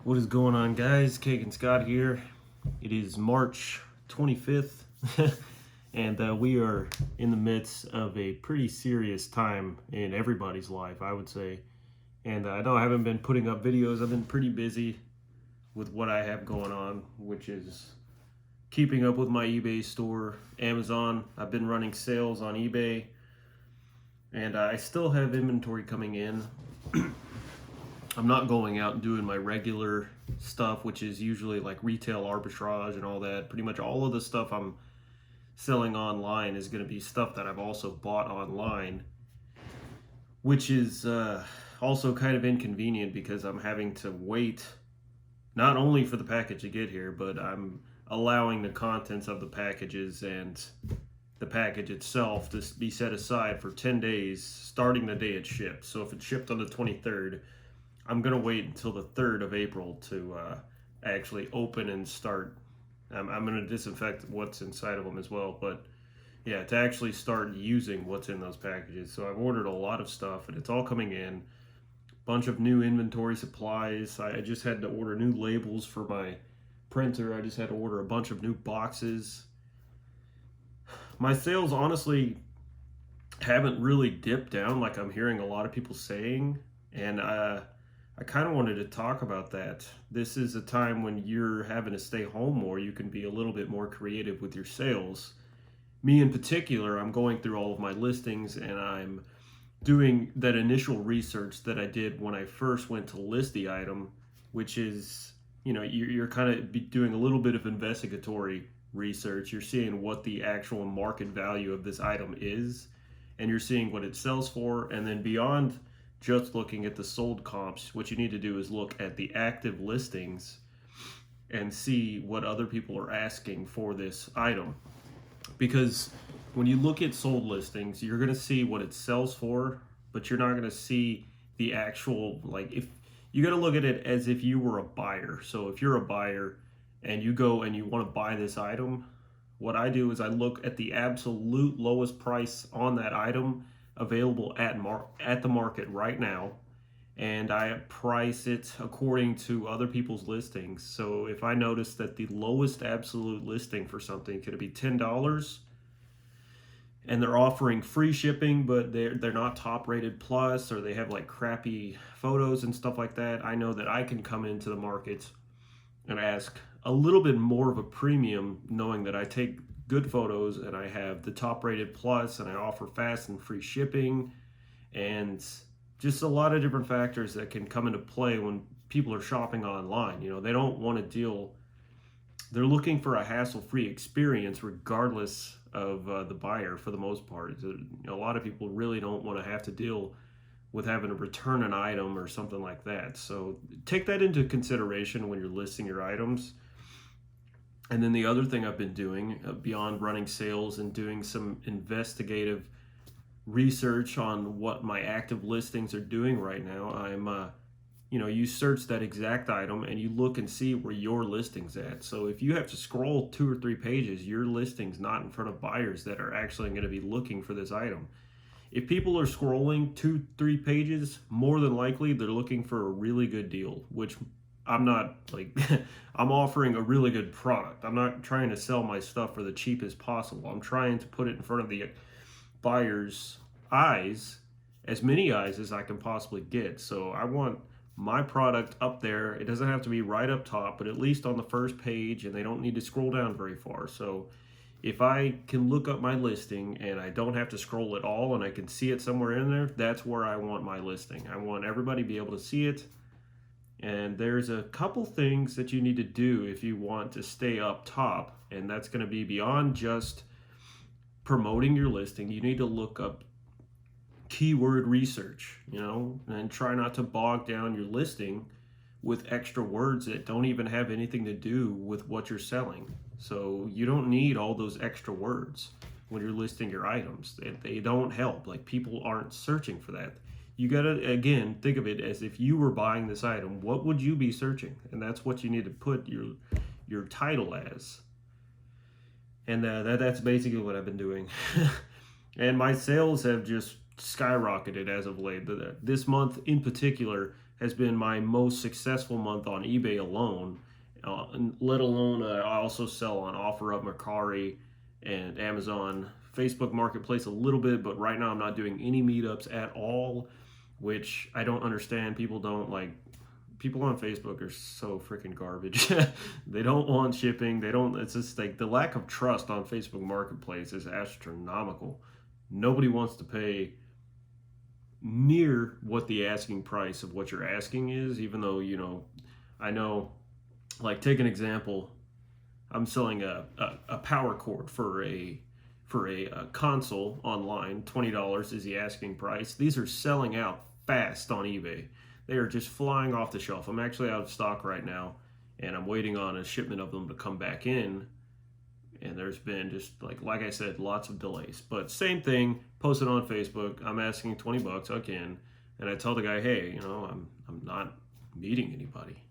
What is going on, guys? Cake and Scott here. It is March 25th, and we are in the midst of a pretty serious time in everybody's life, I would say. And I know I haven't been putting up videos. I've been pretty busy with what I have going on, which is keeping up with my eBay store, Amazon. I've been running sales on eBay, and I still have inventory coming in. I'm not going out and doing my regular stuff, which is usually like retail arbitrage and all that. Pretty much all of the stuff I'm selling online is going to be stuff that I've also bought online, which is also kind of inconvenient because I'm having to wait not only for the package to get here, but I'm allowing the contents of the packages and the package itself to be set aside for 10 days starting the day it shipped. So if it shipped on the 23rd, I'm going to wait until the 3rd of April to actually open and start. I'm going to disinfect what's inside of them as well. But yeah, to actually start using what's in those packages. So I've ordered a lot of stuff and it's all coming in. Bunch of new inventory supplies. I just had to order new labels for my printer. I just had to order a bunch of new boxes. My sales honestly haven't really dipped down like I'm hearing a lot of people saying. And I kind of wanted to talk about that. This is a time when you're having to stay home more. You can be a little bit more creative with your sales. Me in particular, I'm going through all of my listings and I'm doing that initial research that I did when I first went to list the item, which is, you're kind of doing a little bit of investigatory research. You're seeing what the actual market value of this item is, and you're seeing what it sells for, and then beyond just looking at the sold comps, what you need to do is look at the active listings and see what other people are asking for this item. Because when you look at sold listings, you're going to see what it sells for, but you're not going to see the actual, like, if you got to look at it as if you were a buyer. So if you're a buyer and you go and you want to buy this item, what I do is I look at the absolute lowest price on that item available at the market right now, and I price it according to other people's listings. So if I notice that the lowest absolute listing for something could be $10 and they're offering free shipping, but they're not top rated plus, or they have like crappy photos and stuff like that, I know that I can come into the market and ask a little bit more of a premium, knowing that I take good photos and I have the top rated plus and I offer fast and free shipping, and just a lot of different factors that can come into play when people are shopping online. They don't want to deal, they're looking for a hassle-free experience regardless of the buyer for the most part. A lot of people really don't want to have to deal with having to return an item or something like that. So take that into consideration when you're listing your items. And then the other thing I've been doing, beyond running sales and doing some investigative research on what my active listings are doing right now, you search that exact item and you look and see where your listing's at. So if you have to scroll 2 or 3 pages, your listing's not in front of buyers that are actually going to be looking for this item. If people are scrolling 2-3 pages, more than likely they're looking for a really good deal, which I'm not like, I'm offering a really good product. I'm not trying to sell my stuff for the cheapest possible. I'm trying to put it in front of the buyer's eyes, as many eyes as I can possibly get. So I want my product up there. It doesn't have to be right up top, but at least on the first page, and they don't need to scroll down very far. So if I can look up my listing and I don't have to scroll at all and I can see it somewhere in there, that's where I want my listing. I want everybody to be able to see it. And there's a couple things that you need to do if you want to stay up top, and that's going to be beyond just promoting your listing. You need to look up keyword research, and try not to bog down your listing with extra words that don't even have anything to do with what you're selling. So you don't need all those extra words when you're listing your items. They don't help. Like, people aren't searching for that. You gotta, again, think of it as if you were buying this item, what would you be searching? And that's what you need to put your title as. And that's basically what I've been doing. And my sales have just skyrocketed as of late. This month in particular has been my most successful month on eBay alone. Let alone I also sell on OfferUp, Mercari, and Amazon. Facebook Marketplace a little bit, but right now I'm not doing any meetups at all, which I don't understand. People don't like. People on Facebook are so freaking garbage. They don't want shipping. They don't. It's just like the lack of trust on Facebook Marketplace is astronomical. Nobody wants to pay near what the asking price of what you're asking is, even though, I know, like, take an example. I'm selling a power cord for a console online. $20 is the asking price. These are selling out fast on eBay. They are just flying off the shelf. I'm actually out of stock right now, and I'm waiting on a shipment of them to come back in. And there's been just like I said, lots of delays. But same thing, posted on Facebook. I'm asking $20 again, and I tell the guy, hey, I'm not meeting anybody.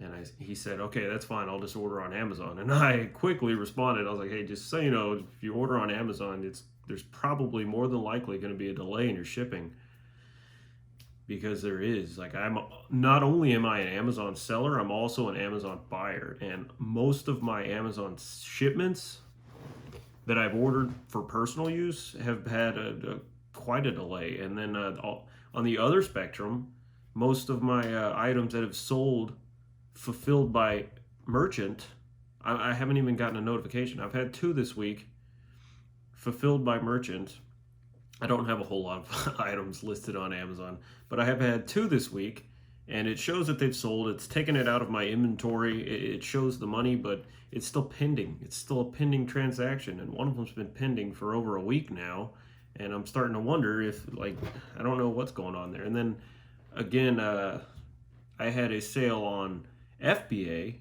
And he said, okay, that's fine. I'll just order on Amazon. And I quickly responded. I was like, hey, just so you know, if you order on Amazon, there's probably more than likely going to be a delay in your shipping. Because there is. I'm not only am I an Amazon seller, I'm also an Amazon buyer. And most of my Amazon shipments that I've ordered for personal use have had quite a delay. And then on the other spectrum, most of my items that have sold fulfilled by merchant, I haven't even gotten a notification. I've had 2 this week fulfilled by merchant. I don't have a whole lot of items listed on Amazon, but I have had 2 this week, and it shows that they've sold. It's taken it out of my inventory. It shows the money, but it's still pending. It's still a pending transaction, and one of them's been pending for over a week now, and I'm starting to wonder if, I don't know what's going on there. And then, again, I had a sale on FBA.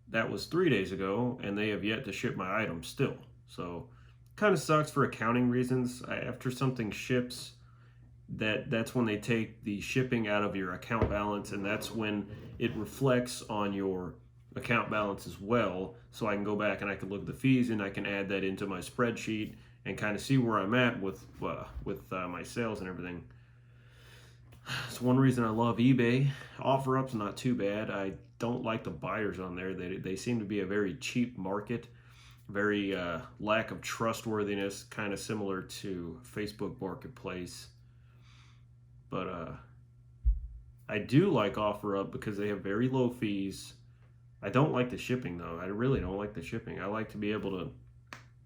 That was 3 days ago, and they have yet to ship my items still. So kind of sucks for accounting reasons. After something ships, that's when they take the shipping out of your account balance, and that's when it reflects on your account balance as well. So I can go back and I can look at the fees, and I can add that into my spreadsheet and kind of see where I'm at with my sales and everything. It's one reason I love eBay. OfferUp's not too bad. I don't like the buyers on there. They seem to be a very cheap market. Very lack of trustworthiness, kind of similar to Facebook Marketplace. But I do like OfferUp because they have very low fees. I don't like the shipping, though. I really don't like the shipping. I like to be able to...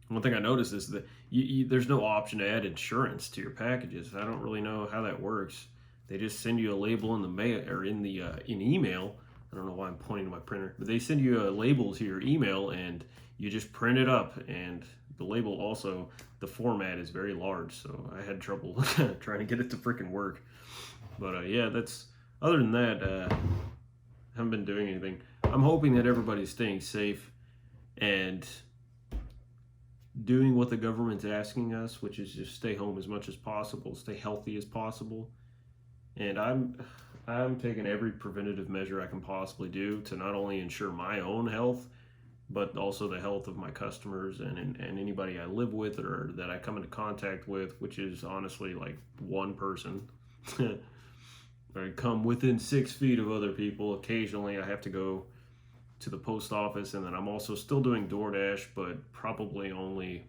One thing I noticed is that there's no option to add insurance to your packages. I don't really know how that works. They just send you a label in the mail or in email. I don't know why I'm pointing to my printer, but they send you a label to your email, and you just print it up. And the label also, the format is very large, so I had trouble trying to get it to freaking work. But yeah, that's, other than that, I haven't been doing anything. I'm hoping that everybody's staying safe and doing what the government's asking us, which is just stay home as much as possible, stay healthy as possible. And I'm taking every preventative measure I can possibly do to not only ensure my own health, but also the health of my customers and anybody I live with or that I come into contact with, which is honestly like one person. I come within 6 feet of other people. Occasionally I have to go to the post office, and then I'm also still doing DoorDash, but probably only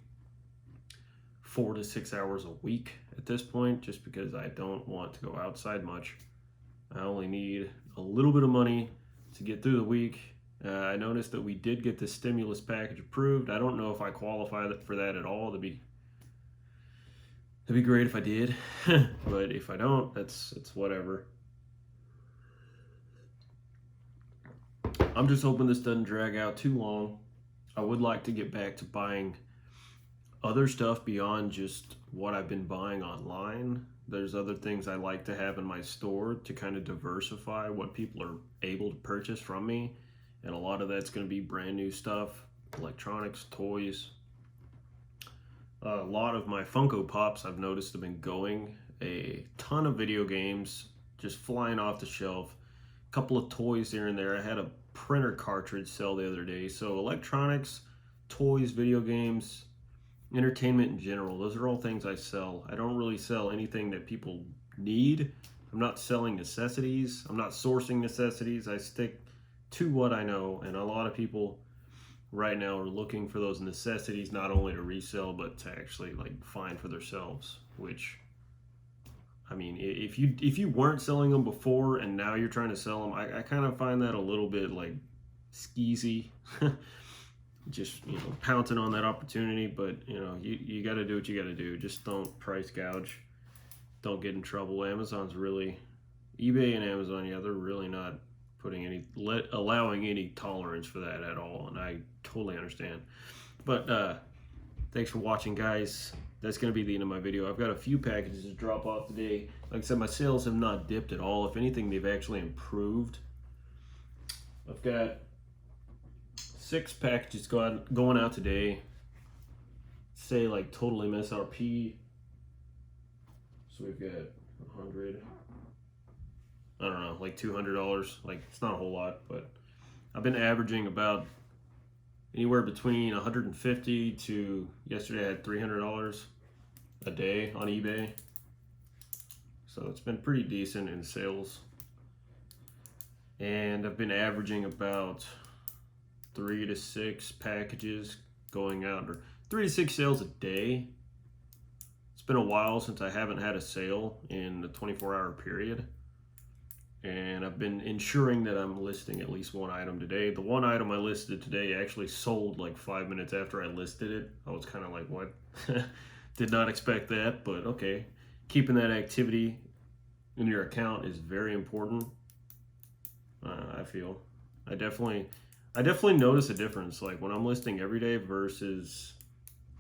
4 to 6 hours a week at this point, just because I don't want to go outside much. I only need a little bit of money to get through the week. I noticed that we did get the stimulus package approved. I don't know if I qualify for that at all. That'd be great if I did, but if I don't, it's whatever. I'm just hoping this doesn't drag out too long. I would like to get back to buying other stuff beyond just what I've been buying online. There's other things I like to have in my store to kind of diversify what people are able to purchase from me. And a lot of that's going to be brand new stuff, electronics, toys. A lot of my Funko Pops I've noticed have been going. A ton of video games just flying off the shelf. A couple of toys here and there. I had a printer cartridge sell the other day. So electronics, toys, video games, entertainment in general, those are all things I sell. I don't really sell anything that people need. I'm not selling necessities. I'm not sourcing necessities. I stick to what I know. And a lot of people right now are looking for those necessities, not only to resell, but to actually like find for themselves, which, I mean, if you weren't selling them before and now you're trying to sell them, I kind of find that a little bit like skeezy. Just, you know, pouncing on that opportunity. But, you know, you got to do what you got to do. Just don't price gouge. Don't get in trouble. Amazon's really, eBay and Amazon, yeah, they're really not putting allowing any tolerance for that at all. And I totally understand. But thanks for watching, guys. That's going to be the end of my video. I've got a few packages to drop off today. Like I said, my sales have not dipped at all. If anything, they've actually improved. I've got 6 packages going out today. Say like total MSRP. So we've got 100. I don't know, like $200. Like, it's not a whole lot, but I've been averaging about anywhere between 150 to, yesterday I had $300 a day on eBay. So it's been pretty decent in sales. And I've been averaging about 3 to 6 packages going out, or 3 to 6 sales a day. It's been a while since I haven't had a sale in the 24-hour period. And I've been ensuring that I'm listing at least one item today. The one item I listed today actually sold like 5 minutes after I listed it. I was kind of like, what? Did not expect that, but okay. Keeping that activity in your account is very important. I feel. I definitely notice a difference. Like when I'm listing every day versus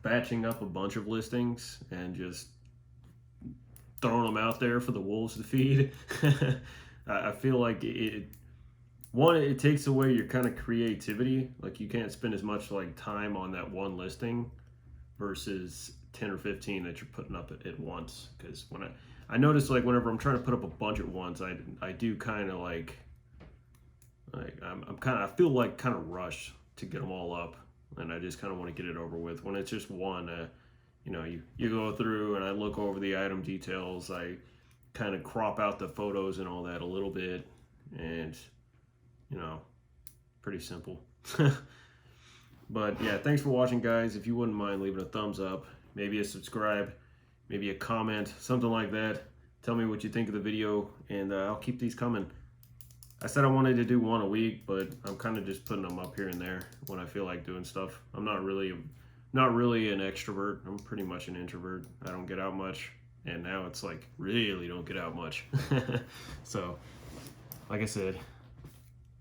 batching up a bunch of listings and just throwing them out there for the wolves to feed. I feel like it takes away your kind of creativity. Like you can't spend as much like time on that one listing versus 10 or 15 that you're putting up at once. Because when I notice, like whenever I'm trying to put up a bunch at once, I do kind of like I feel like kind of rushed to get them all up, and I just kind of want to get it over with. When it's just one, you know, you go through and I look over the item details. I kind of crop out the photos and all that a little bit, and you know, pretty simple. But yeah, thanks for watching, guys. If you wouldn't mind leaving a thumbs up, maybe a subscribe, maybe a comment, something like that. Tell me what you think of the video, and I'll keep these coming. I said I wanted to do one a week, but I'm kind of just putting them up here and there when I feel like doing stuff. I'm not really an extrovert. I'm pretty much an introvert. I don't get out much, and now it's like really don't get out much. So, like I said,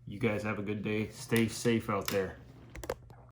you guys have a good day. Stay safe out there.